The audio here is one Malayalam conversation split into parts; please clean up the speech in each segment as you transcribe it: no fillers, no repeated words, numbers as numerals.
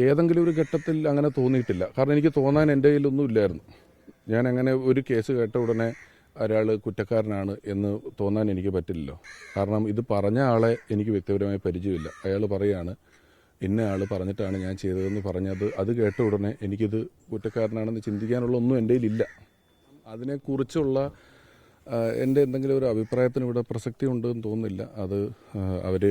ഏതെങ്കിലും ഒരു ഘട്ടത്തിൽ അങ്ങനെ തോന്നിയിട്ടില്ല. കാരണം എനിക്ക് തോന്നാൻ എൻ്റെ കയ്യിലൊന്നും ഇല്ലായിരുന്നു. ഞാൻ അങ്ങനെ ഒരു കേസ് കേട്ട ഉടനെ ഒരാൾ കുറ്റക്കാരനാണ് എന്ന് തോന്നാൻ എനിക്ക് പറ്റില്ലല്ലോ. കാരണം ഇത് പറഞ്ഞ ആളെ എനിക്ക് വ്യക്തിപരമായി പരിചയമില്ല. അയാൾ പറയുകയാണ് ഇന്ന ആൾ പറഞ്ഞിട്ടാണ് ഞാൻ ചെയ്തതെന്ന് പറഞ്ഞത്. അത് കേട്ട ഉടനെ എനിക്കിത് കുറ്റക്കാരനാണെന്ന് ചിന്തിക്കാനുള്ള ഒന്നും എൻ്റെ കയ്യിലില്ല. അതിനെക്കുറിച്ചുള്ള എൻ്റെ എന്തെങ്കിലും ഒരു അഭിപ്രായത്തിന് ഇവിടെ പ്രസക്തി ഉണ്ടെന്ന് തോന്നുന്നില്ല. അത് അവർ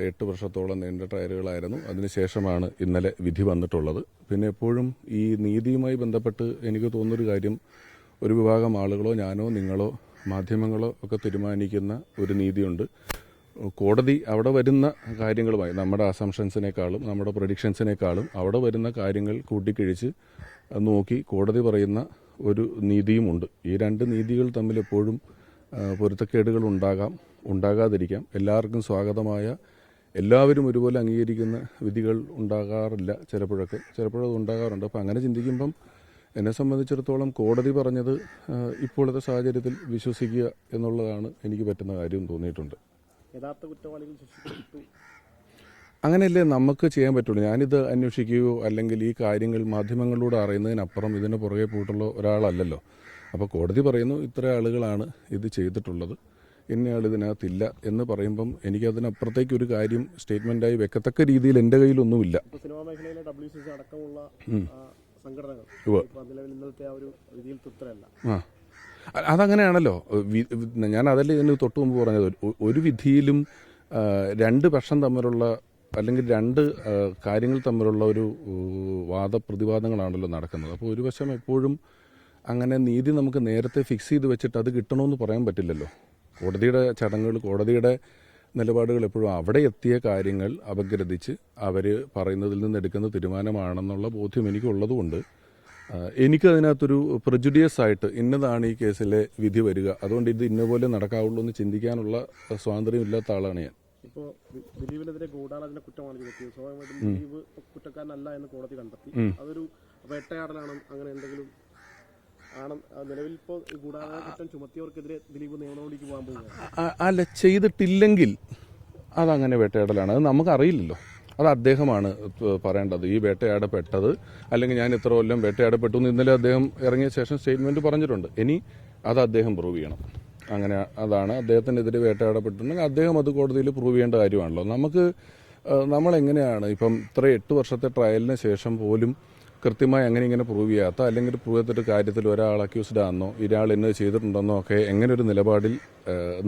8 വർഷത്തോളം നീണ്ട ട്രയലുകളായിരുന്നു. അതിനുശേഷമാണ് ഇന്നലെ വിധി വന്നിട്ടുള്ളത്. പിന്നെ എപ്പോഴും ഈ നീതിയുമായി ബന്ധപ്പെട്ട് എനിക്ക് തോന്നുന്നൊരു കാര്യം, ഒരു വിഭാഗം ആളുകളോ ഞാനോ നിങ്ങളോ മാധ്യമങ്ങളോ ഒക്കെ തീരുമാനിക്കുന്ന ഒരു നീതിയുണ്ട്. കോടതി അവിടെ വരുന്ന കാര്യങ്ങളുമായി നമ്മുടെ അസംഷൻസിനേക്കാളും നമ്മുടെ പ്രഡിക്ഷൻസിനേക്കാളും അവിടെ വരുന്ന കാര്യങ്ങൾ കൂട്ടിക്കിഴിച്ച് നോക്കി കോടതി പറയുന്ന ഒരു നീതിയുമുണ്ട്. ഈ രണ്ട് നീതികൾ തമ്മിൽ എപ്പോഴും പൊരുത്തക്കേടുകൾ ഉണ്ടാകാതിരിക്കാം. എല്ലാവർക്കും സ്വാഗതമായ, എല്ലാവരും ഒരുപോലെ അംഗീകരിക്കുന്ന വിധികൾ ഉണ്ടാകാറില്ല. ചിലപ്പോഴത് ഉണ്ടാകാറുണ്ട്. അപ്പം അങ്ങനെ ചിന്തിക്കുമ്പം എന്നെ സംബന്ധിച്ചിടത്തോളം കോടതി പറഞ്ഞത് ഇപ്പോഴത്തെ സാഹചര്യത്തിൽ വിശ്വസിക്കുക എന്നുള്ളതാണ് എനിക്ക് പറ്റുന്ന കാര്യം തോന്നിയിട്ടുണ്ട്. യഥാർത്ഥ കുറ്റവാളികൾ ശിക്ഷിക്കപ്പെട്ടു, അങ്ങനെയല്ലേ നമുക്ക് ചെയ്യാൻ പറ്റുള്ളൂ. ഞാനിത് അന്വേഷിക്കുകയോ അല്ലെങ്കിൽ ഈ കാര്യങ്ങൾ മാധ്യമങ്ങളിലൂടെ അറിയുന്നതിനപ്പുറം ഇതിന് പുറകെ പോയിട്ടുള്ള ഒരാളല്ലല്ലോ. അപ്പോൾ കോടതി പറയുന്നു ഇത്ര ആളുകളാണ് ഇത് ചെയ്തിട്ടുള്ളത്, ഇന്നയാൾ ഇതിനകത്തില്ല എന്ന് പറയുമ്പം എനിക്കതിനപ്പുറത്തേക്ക് ഒരു കാര്യം സ്റ്റേറ്റ്മെൻറ്റായി വെക്കത്തക്ക രീതിയിൽ എൻ്റെ കയ്യിലൊന്നുമില്ല. സിനിമാ മേഖലയിലെ WCC അടക്കമുള്ള സംഘടനകൾ ഇന്നലത്തെ ആ ഒരു വിധിയിൽ തൃപ്തരല്ല. അതങ്ങനെയാണല്ലോ. ഞാൻ അതല്ലേ ഇതിന് തൊട്ട് മുമ്പ് പറഞ്ഞത്. ഒരു വിധിയിലും രണ്ട് പക്ഷം തമ്മിലുള്ള അല്ലെങ്കിൽ രണ്ട് കാര്യങ്ങൾ തമ്മിലുള്ള ഒരു വാദപ്രതിവാദങ്ങളാണല്ലോ നടക്കുന്നത്. അപ്പോൾ ഒരു വശം എപ്പോഴും അങ്ങനെ നീതി നമുക്ക് നേരത്തെ ഫിക്സ് ചെയ്ത് വെച്ചിട്ട് അത് കിട്ടണമെന്ന് പറയാൻ പറ്റില്ലല്ലോ. കോടതിയുടെ ചടങ്ങുകൾ, കോടതിയുടെ നിലപാടുകൾ എപ്പോഴും അവിടെ എത്തിയ കാര്യങ്ങൾ അപഗ്രഥിച്ച് അവർ പറയുന്നതിൽ നിന്ന് എടുക്കുന്ന തീരുമാനമാണെന്നുള്ള ബോധ്യം എനിക്കുള്ളതുകൊണ്ട് എനിക്കതിനകത്തൊരു പ്രെജുഡിയസ് ആയിട്ട് ഇന്നതാണ് ഈ കേസിലെ വിധി വരിക, അതുകൊണ്ട് ഇത് ഇന്നപോലെ നടക്കാവുള്ളൂ എന്ന് ചിന്തിക്കാനുള്ള സ്വാതന്ത്ര്യം ഇല്ലാത്ത ആളാണ് ഞാൻ. ഇപ്പോൾ ദിലീപിനെതിരെ ഗൂഢാലോചന കുറ്റമാണ് ചുമത്തിയത്. സ്വാഭാവികമായിട്ടും ദിലീപ് കുറ്റക്കാരനല്ല എന്ന് കോടതി കണ്ടെത്തി. അതൊരു വേട്ടയാടലാണ്, അങ്ങനെ എന്തെങ്കിലും ആണ് നിലവിൽ ഇപ്പോൾ ഗൂഢാലോചന കുറ്റം ചുമത്തിയവർക്കെതിരെ ദിലീപ് നിയമനടപടിക്ക് പോകാൻ പോകുന്നത്? അല്ല, ചെയ്തിട്ടില്ലെങ്കിൽ അതങ്ങനെ വേട്ടയാടലാണ്. അത് നമുക്കറിയില്ലല്ലോ. അത് അദ്ദേഹമാണ് പറയേണ്ടത്. ഈ വേട്ടയാടപ്പെട്ടത് അല്ലെങ്കിൽ ഞാൻ ഇത്ര കൊല്ലം വേട്ടയാടപ്പെട്ടു എന്ന് ഇന്നലെ അദ്ദേഹം ഇറങ്ങിയ ശേഷം സ്റ്റേറ്റ്മെന്റ് പറഞ്ഞിട്ടുണ്ട്. ഇനി അത് അദ്ദേഹം പ്രൂവ് ചെയ്യണം. അങ്ങനെ അതാണ് അദ്ദേഹത്തിനെതിരെ വേട്ടയാടപ്പെട്ടിട്ടുണ്ടെങ്കിൽ അദ്ദേഹം അത് കോടതിയിൽ പ്രൂവ് ചെയ്യേണ്ട കാര്യമാണല്ലോ. നമ്മളെങ്ങനെയാണ് ഇപ്പം ഇത്ര 8 വർഷത്തെ ട്രയലിന് ശേഷം പോലും കൃത്യമായി അങ്ങനെ ഇങ്ങനെ പ്രൂവ് ചെയ്യാത്ത അല്ലെങ്കിൽ പ്രൂവ് ചെയ്തിട്ട് കാര്യത്തിൽ ഒരാൾ അക്യൂസ്ഡ് ആണെന്നോ ഇയാൾ എന്നത് ചെയ്തിട്ടുണ്ടെന്നോ ഒക്കെ എങ്ങനെ ഒരു നിലപാടിൽ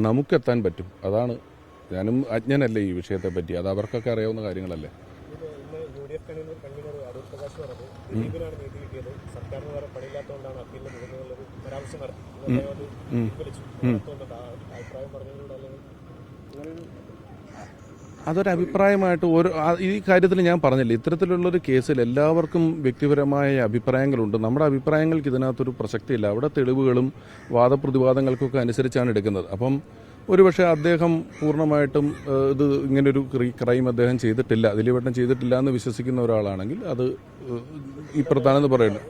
നമുക്കെത്താൻ പറ്റും? അതാണ്. ഞാനും അജ്ഞനല്ലേ ഈ വിഷയത്തെ പറ്റി, അത് അവർക്കൊക്കെ അറിയാവുന്ന കാര്യങ്ങളല്ലേ. അതൊരഭിപ്രായമായിട്ട് ഈ കാര്യത്തിൽ ഞാൻ പറഞ്ഞില്ലേ, ഇത്തരത്തിലുള്ളൊരു കേസിൽ എല്ലാവർക്കും വ്യക്തിപരമായ അഭിപ്രായങ്ങളുണ്ട്. നമ്മുടെ അഭിപ്രായങ്ങൾക്ക് ഇതിനകത്തൊരു പ്രസക്തിയില്ല. അവിടെ തെളിവുകളും വാദപ്രതിവാദങ്ങൾക്കൊക്കെ അനുസരിച്ചാണ് എടുക്കുന്നത്. അപ്പം ഒരുപക്ഷെ അദ്ദേഹം പൂർണ്ണമായിട്ടും ഇത് ഇങ്ങനൊരു ക്രൈം അദ്ദേഹം ചെയ്തിട്ടില്ല, ദിലീപേട്ടൻ ചെയ്തിട്ടില്ല എന്ന് വിശ്വസിക്കുന്ന ഒരാളാണെങ്കിൽ അത് ഇപ്പുറത്താണെന്ന് പറയുന്നത്.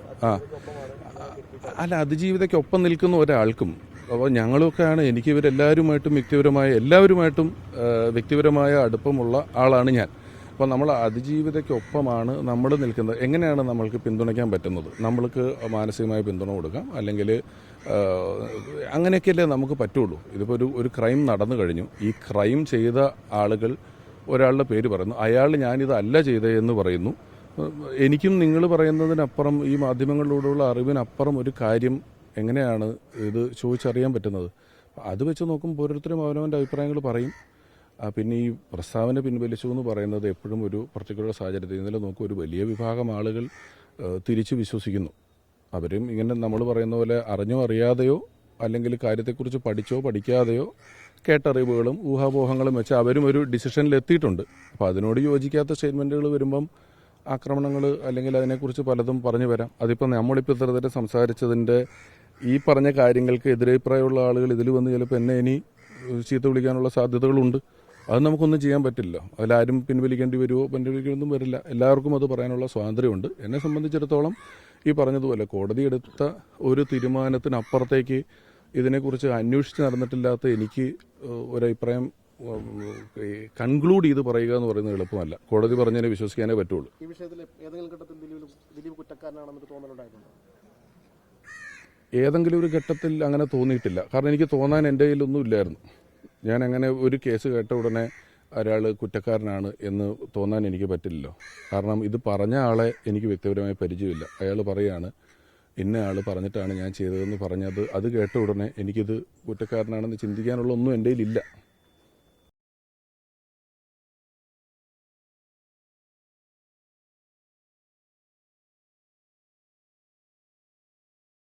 അല്ല, അതിജീവിതയ്ക്കൊപ്പം നിൽക്കുന്ന ഒരാൾക്കും, അപ്പോൾ ഞങ്ങളൊക്കെയാണ്, എനിക്ക് ഇവരെല്ലാവരുമായിട്ടും എല്ലാവരുമായിട്ടും വ്യക്തിപരമായ അടുപ്പമുള്ള ആളാണ് ഞാൻ. അപ്പോൾ നമ്മൾ അതിജീവിതയ്ക്കൊപ്പമാണ് നമ്മൾ നിൽക്കുന്നത്. എങ്ങനെയാണ് നമ്മൾക്ക് പിന്തുണയ്ക്കാൻ പറ്റുന്നത്? നമ്മൾക്ക് മാനസികമായ പിന്തുണ കൊടുക്കാം, അല്ലെങ്കിൽ അങ്ങനെയൊക്കെയല്ലേ നമുക്ക് പറ്റുള്ളൂ. ഇതിപ്പോൾ ഒരു ക്രൈം നടന്നു കഴിഞ്ഞു. ഈ ക്രൈം ചെയ്ത ആളുകൾ ഒരാളുടെ പേര് പറയുന്നു, അയാൾ ഞാനിതല്ല ചെയ്തതെന്ന് പറയുന്നു. എനിക്കും നിങ്ങൾ പറയുന്നതിനപ്പുറം ഈ മാധ്യമങ്ങളിലൂടെയുള്ള അറിവിനപ്പുറം ഒരു കാര്യം എങ്ങനെയാണ് ഇത് ചോദിച്ചറിയാൻ പറ്റുന്നത്? അത് വെച്ച് നോക്കുമ്പോൾ ഓരോരുത്തരും അവനവൻ്റെ അഭിപ്രായങ്ങൾ പറയും. പിന്നെ ഈ പ്രസ്താവന പിൻവലിച്ചു എന്ന് പറയുന്നത് എപ്പോഴും ഒരു പർട്ടിക്കുലർ സാഹചര്യത്തിൽ ഇന്നലെ നോക്കും ഒരു വലിയ വിഭാഗം ആളുകൾ തിരിച്ച് വിശ്വസിക്കുന്നു. അവരും ഇങ്ങനെ നമ്മൾ പറയുന്ന പോലെ അറിഞ്ഞോ അറിയാതെയോ അല്ലെങ്കിൽ കാര്യത്തെക്കുറിച്ച് പഠിച്ചോ പഠിക്കാതെയോ കേട്ടറിവുകളും ഊഹാപോഹങ്ങളും വെച്ച് അവരും ഒരു ഡിസിഷനിലെത്തിയിട്ടുണ്ട്. അപ്പോൾ അതിനോട് യോജിക്കാത്ത സ്റ്റേറ്റ്മെൻറ്റുകൾ വരുമ്പം ആക്രമണങ്ങൾ അല്ലെങ്കിൽ അതിനെക്കുറിച്ച് പലതും പറഞ്ഞു വരാം. അതിപ്പോൾ നമ്മളിപ്പോൾ ഇത്തരത്തിൽ സംസാരിച്ചതിൻ്റെ ഈ പറഞ്ഞ കാര്യങ്ങൾക്ക് എതിരഭിപ്രായമുള്ള ആളുകൾ ഇതിൽ വന്ന് ചിലപ്പോൾ എന്നെ ഇനി ചീത്ത വിളിക്കാനുള്ള സാധ്യതകളുണ്ട്. അത് നമുക്കൊന്നും ചെയ്യാൻ പറ്റില്ല. അതിലാരും പിൻവലിക്കേണ്ടി വരുമോ പിൻവലിക്കൊന്നും വരില്ല. എല്ലാവർക്കും അത് പറയാനുള്ള സ്വാതന്ത്ര്യമുണ്ട്. എന്നെ സംബന്ധിച്ചിടത്തോളം ഈ പറഞ്ഞതുപോലെ കോടതി എടുത്ത ഒരു തീരുമാനത്തിനപ്പുറത്തേക്ക് ഇതിനെക്കുറിച്ച് അന്വേഷിച്ച് നടന്നിട്ടില്ലാത്ത എനിക്ക് ഒരഭിപ്രായം കൺക്ലൂഡ് ചെയ്ത് പറയുക എന്ന് പറയുന്നത് എളുപ്പമല്ല. കോടതി പറഞ്ഞതിനെ വിശ്വസിക്കാനേ പറ്റുള്ളൂ. ഈ വിഷയത്തിൽ ഏതെങ്കിലും ഘട്ടത്തിൽ ദിലീപ് കുറ്റക്കാരനാണെന്നൊരു തോന്നലുണ്ടായിട്ടുണ്ടോ? ഏതെങ്കിലും ഒരു ഘട്ടത്തിൽ അങ്ങനെ തോന്നിയിട്ടില്ല. കാരണം എനിക്ക് തോന്നാൻ എൻ്റെ കയ്യിലൊന്നും ഇല്ലായിരുന്നു. ഞാൻ അങ്ങനെ ഒരു കേസ് കേട്ട ഉടനെ ഒരാൾ കുറ്റക്കാരനാണ് എന്ന് തോന്നാൻ എനിക്ക് പറ്റില്ലല്ലോ. കാരണം ഇത് പറഞ്ഞ ആളെ എനിക്ക് വ്യക്തിപരമായി പരിചയമില്ല. അയാൾ പറയുകയാണ് ഇന്ന ആൾ പറഞ്ഞിട്ടാണ് ഞാൻ ചെയ്തതെന്ന് പറഞ്ഞത്. അത് കേട്ട ഉടനെ എനിക്കിത് കുറ്റക്കാരനാണെന്ന് ചിന്തിക്കാനുള്ള ഒന്നും എൻ്റെ കയ്യിലില്ല.